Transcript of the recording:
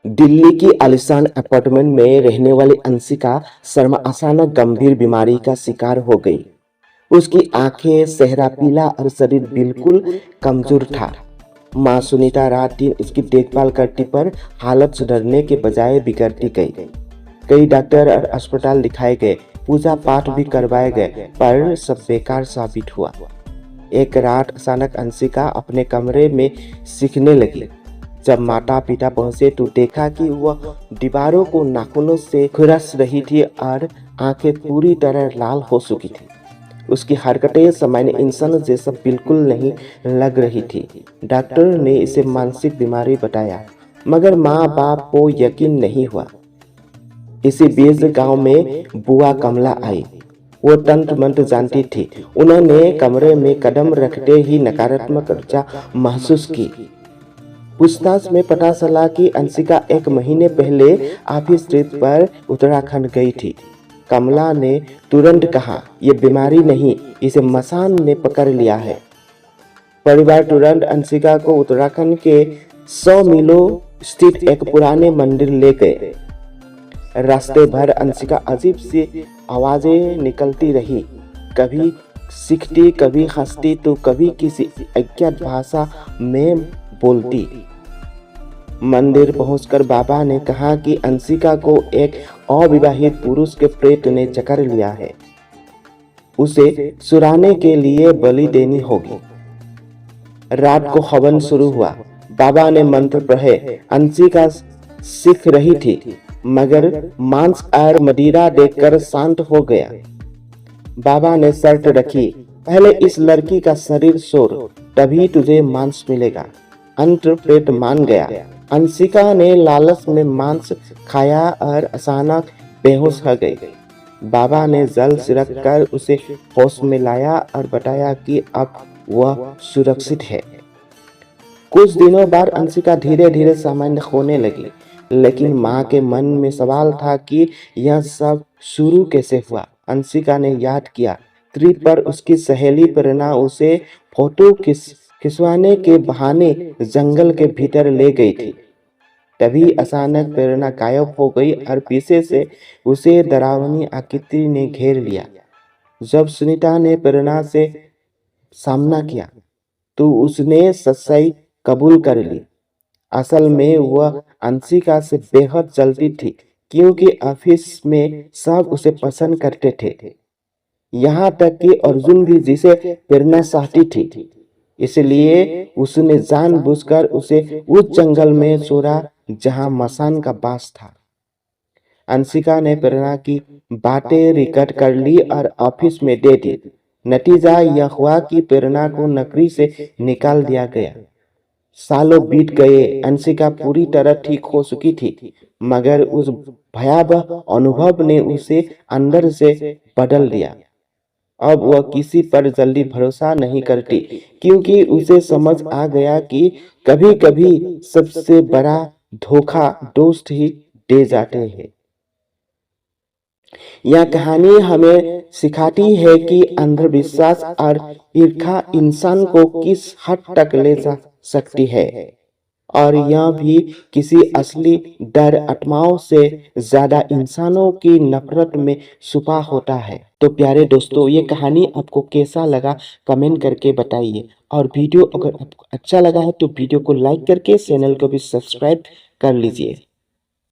दिल्ली की आलीशान अपार्टमेंट में रहने वाली अंशिका शर्मा अचानक गंभीर बीमारी का शिकार हो गई। उसकी आंखें, चेहरा पीला और शरीर बिल्कुल कमजोर था। मां सुनीता रात दिन उसकी देखभाल करती पर हालत सुधरने के बजाय बिगड़ती गई। कई डॉक्टर और अस्पताल दिखाए गए, पूजा पाठ भी करवाए गए, पर सब बेकार साबित हुआ। एक रात अचानक अंशिका अपने कमरे में सीखने लगी। जब माता पिता पहुंचे तो देखा कि वह दीवारों को नाखूनों से खुरस रही थी और आंखें पूरी तरह लाल हो चुकी थी। उसकी हरकतें सामान्य इंसान जैसा बिल्कुल नहीं लग रही थी। डॉक्टर ने इसे मानसिक बीमारी बताया, मगर माँ बाप को यकीन नहीं हुआ। इसी बीच गांव में बुआ कमला आई। वो तंत्र मंत्र जानती थी। उन्होंने कमरे में कदम रखते ही नकारात्मक ऊर्जा महसूस की। पूछताछ में पता चला कि अंशिका 1 महीने पहले ऑफिस ट्रिप पर उत्तराखंड गई थी। कमला ने तुरंत कहा, ये बीमारी नहीं, इसे मसान ने पकड़ लिया है। परिवार तुरंत अंशिका को उत्तराखंड के 100 मीलों स्थित एक पुराने मंदिर ले गए। रास्ते भर अंशिका अजीब सी आवाजें निकलती रही, कभी सीखती, कभी हंसती तो कभी किसी अज्ञात भाषा में बोलती। मंदिर पहुंचकर बाबा ने कहा कि अंशिका को एक अविवाहित पुरुष के प्रेत ने जकड़ लिया है, उसे सुराने के लिए बलि देनी होगी। रात को हवन शुरू हुआ। बाबा ने मंत्र पढ़े। अंशिका सीख रही थी, मगर मांस और मदिरा देखकर शांत हो गया। बाबा ने शर्त रखी, पहले इस लड़की का शरीर छोड़, तभी तुझे मांस मिलेगा। अंत प्रेत मान गया। अंशिका ने लालच में मांस खाया और अचानक बेहोश हो गई। बाबा ने जल छिड़क कर उसे होश में लाया और बताया कि अब वह सुरक्षित है। कुछ दिनों बाद अंशिका धीरे धीरे सामान्य होने लगी, लेकिन माँ के मन में सवाल था कि यह सब शुरू कैसे हुआ। अंशिका ने याद किया, ट्रिप पर उसकी सहेली प्रेरणा उसे फोटो खिंचवाने के बहाने जंगल के भीतर ले गई थी। तभी अचानक प्रेरणा गायब हो गई और पीछे से उसे डरावनी आकृति ने घेर लिया। जब सुनीता ने प्रेरणा से सामना किया तो उसने सच्चाई कबूल कर ली। असल में वह अंशिका से बेहद जलती थी, क्योंकि ऑफिस में सब उसे पसंद करते थे, यहाँ तक कि अर्जुन भी, जिसे प्रेरणा चाहती थी। इसलिए उसने जानबूझकर उसे उस जंगल में छोड़ा जहां मसान का वास था। अंशिका ने प्रेरणा की बातें रिकॉर्ड कर ली और ऑफिस में दे दी। नतीजा यह हुआ कि प्रेरणा को नौकरी से निकाल दिया गया। सालों बीत गए। अंशिका पूरी तरह ठीक हो चुकी थी, मगर उस भयावह अनुभव ने उसे अंदर से बदल दिया। अब वह किसी पर जल्दी भरोसा नहीं करती, क्योंकि उसे समझ आ गया कि कभी-कभी सबसे बड़ा धोखा दोस्त ही दे जाते हैं। यह कहानी हमें सिखाती है कि अंधविश्वास और ईर्ष्या इंसान को किस हद तक ले जा सकती है, और यह भी किसी असली डर आत्माओं से ज्यादा इंसानों की नफरत में छुपा होता है। तो प्यारे दोस्तों, ये कहानी आपको कैसा लगा कमेंट करके बताइए, और वीडियो अगर आपको अच्छा लगा है तो वीडियो को लाइक करके चैनल को भी सब्सक्राइब कर लीजिए।